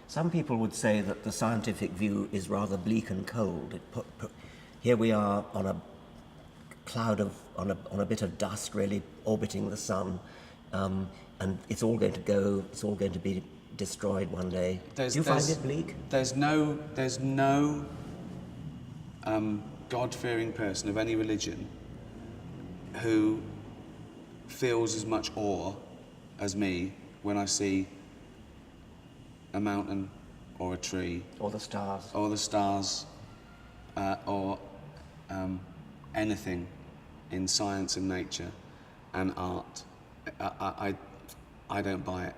Some people would say that the scientific view is rather bleak and cold. Here we are on a cloud of, on a bit of dust really orbiting the sun, and it's all going to go, it's all going to be destroyed one day. Do you find it bleak? There's no God-fearing person of any religion who feels as much awe as me when I see a mountain or a tree. Or the stars. Or the stars, or anything in science and nature and art. I don't buy it.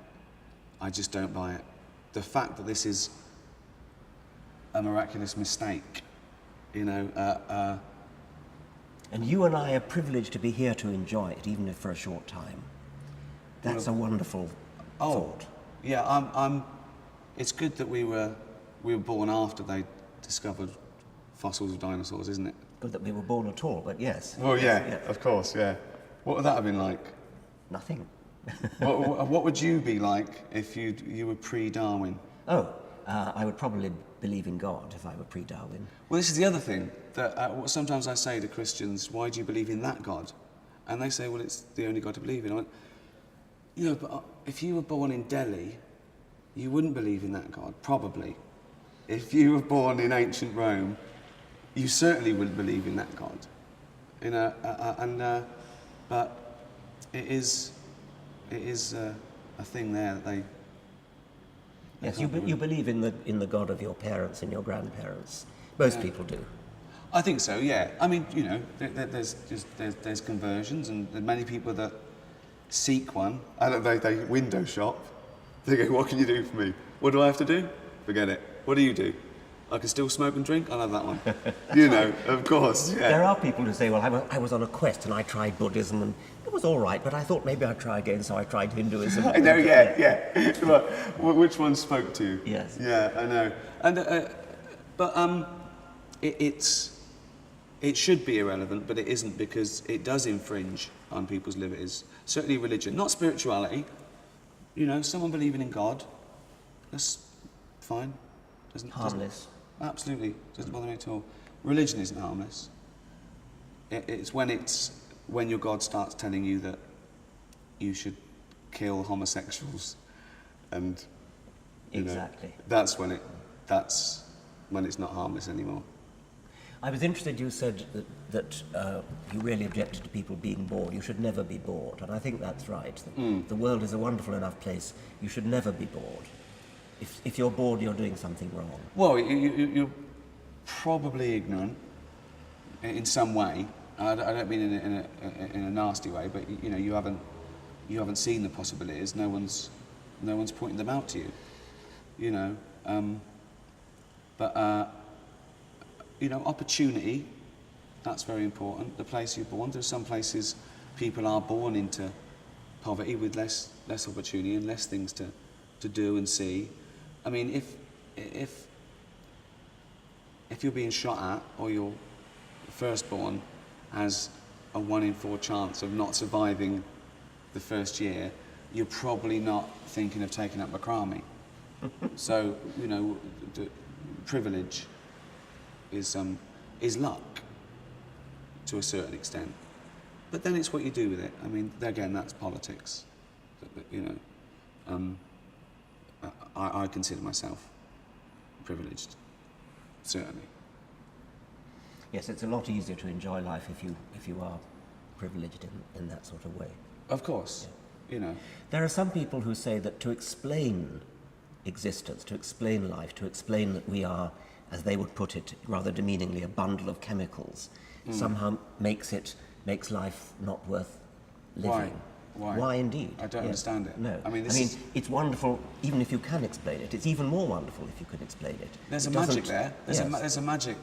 I just don't buy it. The fact that this is a miraculous mistake, you know. And you and I are privileged to be here to enjoy it, even if for a short time. That's a wonderful thought. Yeah, it's good that we were born after they discovered fossils of dinosaurs, isn't it? Good that we were born at all, but yes. Well, yeah, of course, yeah. What would that have been like? Nothing. What would you be like if you were pre-Darwin? I would probably believe in God if I were pre-Darwin. Well, this is the other thing that sometimes I say to Christians, why do you believe in that God? And they say, well, it's the only God to believe in. I went, you know, but if you were born in Delhi, you wouldn't believe in that God, probably. If you were born in ancient Rome, you certainly wouldn't believe in that God. You know, but it is a thing there that they. Yes, you believe in the God of your parents and your grandparents. Most people do. I think so. Yeah. I mean, you know, there's conversions, and there are many people that seek one. I don't know. They window shop. They go, "What can you do for me? What do I have to do? Forget it. What do you do? I can still smoke and drink. I'll have that one." You know, of course. Yeah. There are people who say, "Well, I was on a quest and I tried Buddhism and it was all right, but I thought maybe I'd try again, so I tried Hinduism." I know. Yeah. But which one spoke to you? Yes. Yeah, I know. And it should be irrelevant, but it isn't, because it does infringe on people's liberties. Certainly religion, not spirituality. You know, someone believing in God, that's fine. Harmless. Absolutely, doesn't bother me at all. Religion isn't harmless. It's when your God starts telling you that you should kill homosexuals, and exactly. That's when it's not harmless anymore. I was interested. You said that you really objected to people being bored. You should never be bored, and I think that's right. The world is a wonderful enough place. You should never be bored. If you're bored, you're doing something wrong. Well, you're probably ignorant in some way. I don't mean in a nasty way, but you know, you haven't seen the possibilities. No one's pointing them out to you. You know, you know, opportunity. That's very important. The place you're born. There's some places people are born into poverty with less opportunity and less things to do and see. I mean, if you're being shot at, or your firstborn has a 1 in 4 chance of not surviving the first year, you're probably not thinking of taking up Bakrami. So, you know, the privilege is luck to a certain extent. But then it's what you do with it. I mean, again, that's politics. You know, I consider myself privileged, certainly. Yes, it's a lot easier to enjoy life if you are privileged in that sort of way. Of course, yeah. You know. There are some people who say that to explain existence, to explain life, to explain that we are, as they would put it rather demeaningly, a bundle of chemicals, somehow makes life not worth living. Why? Why indeed? I don't understand it. No. I mean, it's wonderful even if you can explain it. It's even more wonderful if you can explain it. There's a magic there. There's a magic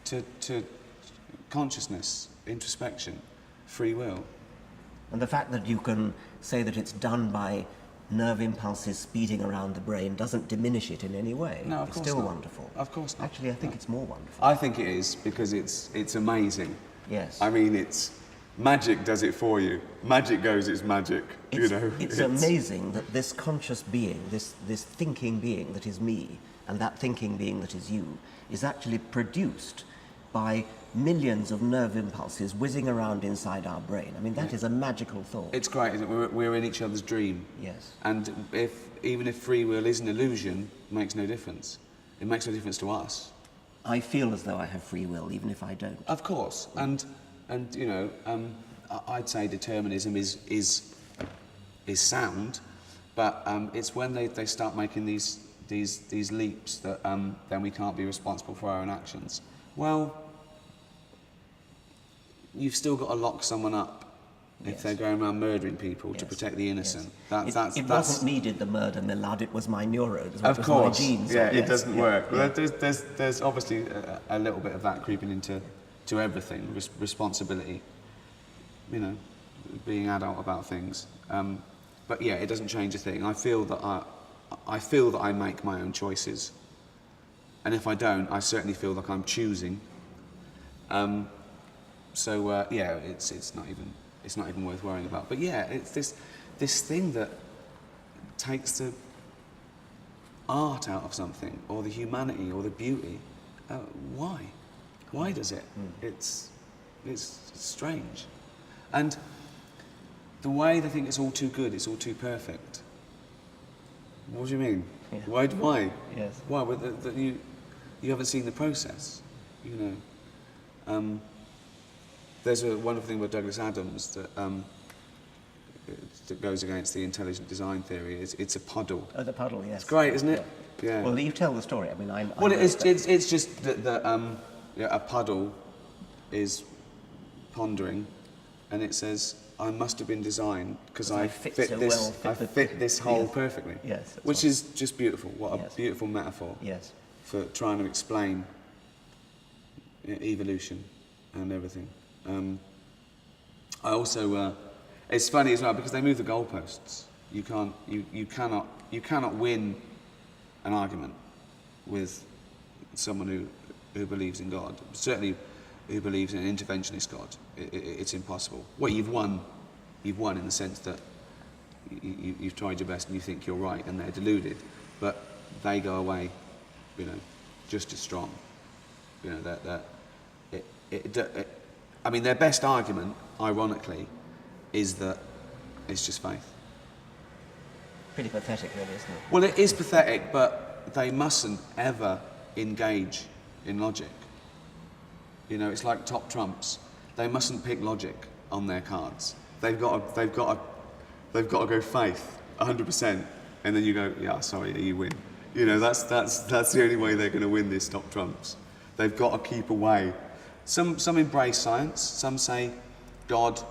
to consciousness, introspection, free will. And the fact that you can say that it's done by nerve impulses speeding around the brain doesn't diminish it in any way. No, of course It's still not. wonderful. Of course not. Actually, I think it's more wonderful. I think it is, because it's amazing. Yes. I mean, Magic does it for you. Magic goes, it's magic. It's amazing that this conscious being, this thinking being that is me, and that thinking being that is you, is actually produced by millions of nerve impulses whizzing around inside our brain. I mean, that is a magical thought. It's great, isn't it? We're in each other's dream. Yes. And even if free will is an illusion, it makes no difference. It makes no difference to us. I feel as though I have free will, even if I don't. Of course. And I'd say determinism is sound, but it's when they start making these leaps that then we can't be responsible for our own actions. Well, you've still got to lock someone up if they're going around murdering people to protect the innocent. Yes. It wasn't me did the murder, my lad, it was my neurons. Of course. My genes. Yeah, it doesn't work. Yeah. Well, there's obviously a little bit of that creeping into everything, responsibility, being adult about things. But yeah, it doesn't change a thing. I feel that I make my own choices. And if I don't, I certainly feel like I'm choosing. So it's not even worth worrying about. But yeah, it's this thing that takes the art out of something, or the humanity, or the beauty. Why? Why does it? It's strange. And the way they think it's all too good, it's all too perfect. What do you mean? Yeah. Why? Yes. Why? Well, you haven't seen the process, There's a wonderful thing about Douglas Adams that goes against the intelligent design theory. It's a puddle. Oh, the puddle, yes. It's great, isn't it? Yeah. Well, you tell the story. I mean, it's just that a puddle is pondering, and it says, I must have been designed because I fit this hole perfectly. Yes. Which is just beautiful. What a Yes. beautiful metaphor. Yes. For trying to explain evolution and everything. I also, it's funny as well because they move the goalposts. You cannot win an argument with someone who believes in God. Certainly, who believes in an interventionist God. It's impossible. Well, you've won in the sense that you've tried your best and you think you're right, and they're deluded, but they go away, just as strong. I mean, their best argument, ironically, is that it's just faith. Pretty pathetic, really, isn't it? Well, it is pathetic, but they mustn't ever engage in logic. It's like top trumps. They mustn't pick logic on their cards. They've got to go faith, 100%, and then you go, yeah, sorry, you win. That's the only way they're going to win this top trumps. They've got to keep away. Some embrace science. Some say God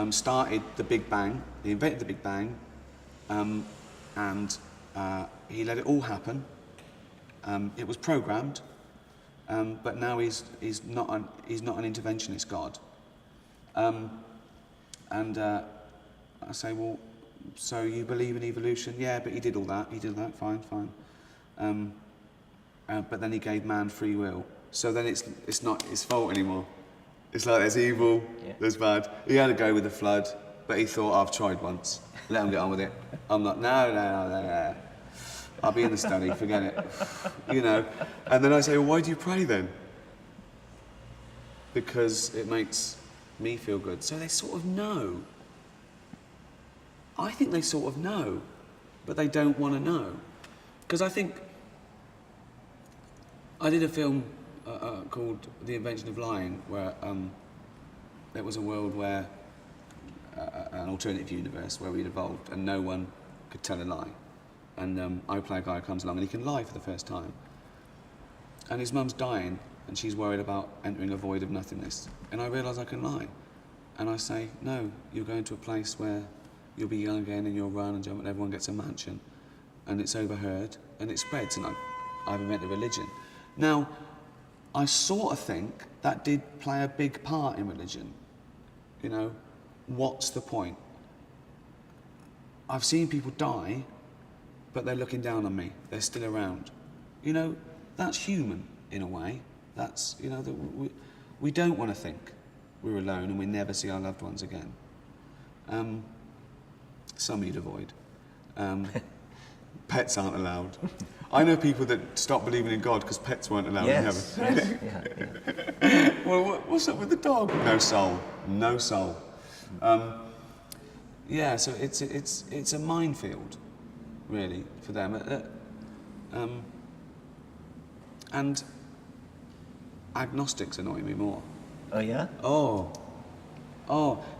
started the Big Bang. He invented the Big Bang, and he let it all happen. It was programmed, but now he's not an interventionist God. And I say, well, so you believe in evolution? Yeah, but he did all that. Fine. But then he gave man free will. So then it's not his fault anymore. It's like there's evil, there's bad. He had to go with the flood, but he thought, I've tried once. Let him get on with it. I'm like, no. I'll be in the study, forget it. And then I say, well, why do you pray then? Because it makes me feel good. So they sort of know. I think they sort of know, but they don't want to know. Because I think I did a film called The Invention of Lying, where there was a world where, an alternative universe where we'd evolved and no one could tell a lie. And I play a guy who comes along and he can lie for the first time. And his mum's dying and she's worried about entering a void of nothingness. And I realise I can lie. And I say, no, you're going to a place where you'll be young again and you'll run and jump and everyone gets a mansion. And it's overheard and it spreads and I've invented religion. Now, I sort of think that did play a big part in religion. What's the point? I've seen people die, but they're looking down on me. They're still around. That's human in a way. That's, we don't want to think. we're alone and we never see our loved ones again. Some you'd avoid. Pets aren't allowed. I know people that stopped believing in God because pets weren't allowed in heaven. Yes. Yeah. Well, what's up with the dog? No soul. No soul. Yeah, so it's a minefield, really, for them. And agnostics annoy me more. Oh yeah. Oh,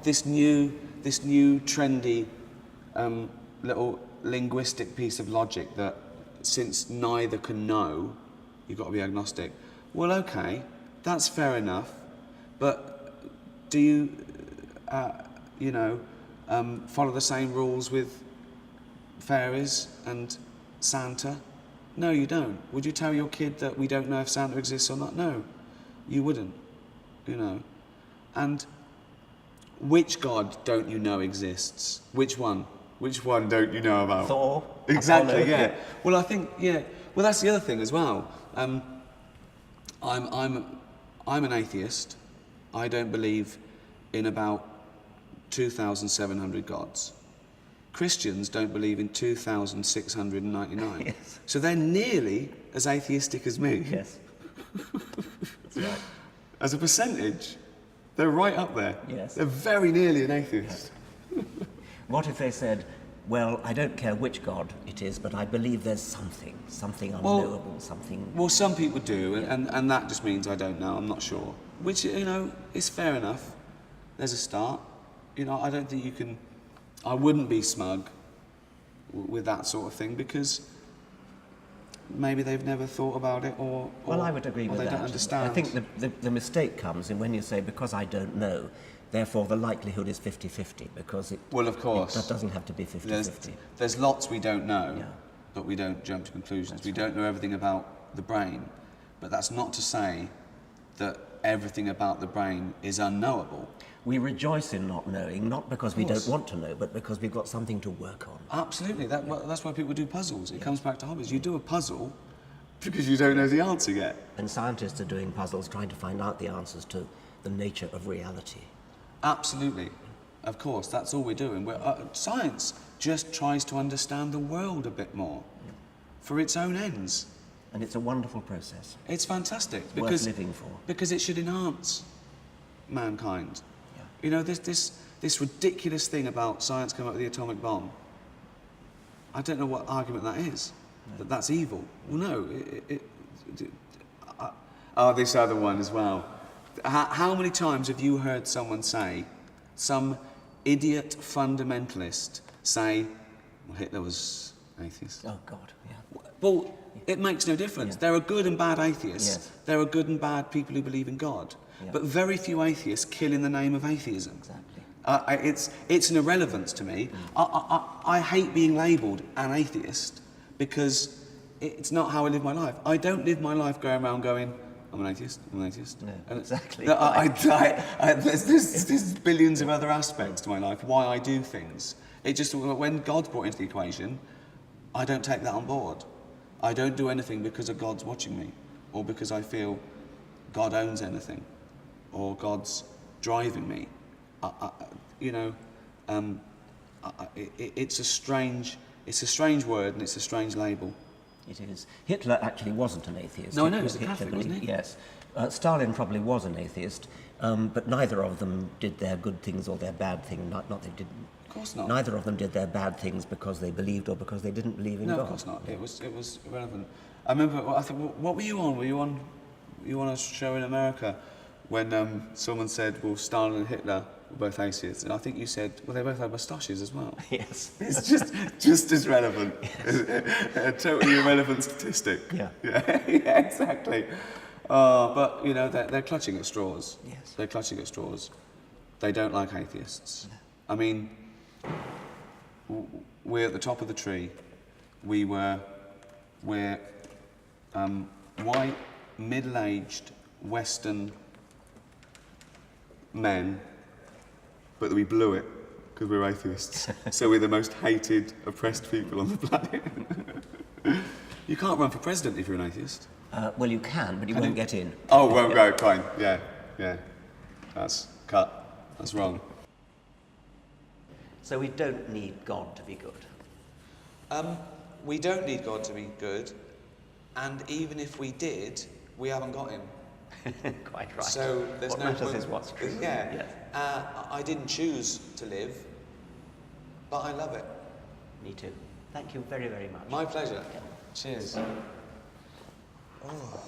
this new trendy little linguistic piece of logic that since neither can know, you've got to be agnostic. Well, okay, that's fair enough, but do you, follow the same rules with fairies and Santa? No, you don't. Would you tell your kid that we don't know if Santa exists or not? No, you wouldn't, And which God don't you know exists? Which one? Which one don't you know about? Thor. Exactly, Apollo. yeah. Well, I think, yeah. Well, that's the other thing as well. I'm an atheist. I don't believe in about 2,700 gods. Christians don't believe in 2,699. Yes. So they're nearly as atheistic as me. Yes. That's right. As a percentage, they're right up there. Yes. They're very nearly an atheist. What if they said, well, I don't care which God it is, but I believe there's something unknowable, something... Well, some people do, and that just means I don't know, I'm not sure. Which, is fair enough. There's a start. I don't think you can... I wouldn't be smug with that sort of thing because maybe they've never thought about it or Well, I would agree with they that. don't understand. I think the mistake comes in when you say, because I don't know, therefore the likelihood is 50-50, because it... Well, of course. That doesn't have to be 50-50. There's lots we don't know, Yeah. but we don't jump to conclusions. That's We don't know everything about the brain, but that's not to say that everything about the brain is unknowable. We rejoice in not knowing, not because we course. don't want to know, but because we've got something to work on. Absolutely. That's why people do puzzles. It comes back to hobbies. You do a puzzle because you don't know the answer yet. And scientists are doing puzzles trying to find out the answers to the nature of reality. Absolutely. Of course, that's all we're doing. Science just tries to understand the world a bit more for its own ends. And it's a wonderful process. It's fantastic Worth living for. because it should enhance mankind. This ridiculous thing about science coming up with the atomic bomb. I don't know what argument that is. No. That's evil. Well, no. This other one as well. How many times have you heard someone say, some idiot fundamentalist say, well, Hitler was atheist? Oh, God, yeah. Well, it makes no difference. Yeah. There are good and bad atheists. Yes. There are good and bad people who believe in God. Yeah. But very few atheists kill in the name of atheism. Exactly. It's an irrelevance to me. I hate being labelled an atheist because it's not how I live my life. I don't live my life going around going, I'm an atheist, I'm an atheist. No, exactly. There's billions of other aspects to my life, why I do things. It just, when God's brought into the equation, I don't take that on board. I don't do anything because of God's watching me, or because I feel God owns anything, or God's driving me. It's a strange word and it's a strange label. It is. Hitler actually wasn't an atheist. No, I know, he was a Catholic, Hitler, wasn't he? Yes. Stalin probably was an atheist, but neither of them did their good things or their bad things. Not they didn't. Of course not. Neither of them did their bad things because they believed or because they didn't believe in God. No, of course not. It was irrelevant. I remember. I think. What were you on? Were you on a show in America when someone said, "Well, Stalin and Hitler were both atheists," and I think you said, "Well, they both had moustaches as well." Yes. It's just as relevant. Yes. A totally irrelevant statistic. Yeah. Yeah, exactly. But they're clutching at straws. Yes. They're clutching at straws. They don't like atheists. No. I mean, we're at the top of the tree. We're white, middle-aged, Western men, but we blew it because we're atheists. So we're the most hated, oppressed people on the planet. You can't run for president if you're an atheist. Well, you can, but you won't get in. Oh, well, right, fine. Yeah. Cut. That's wrong. So we don't need God to be good. We don't need God to be good, and even if we did, we haven't got him. Quite right. So there's what no matters point. is what's true. Yeah. Yes. I didn't choose to live, but I love it. Me too. Thank you very, very much. My pleasure. Cheers. Oh.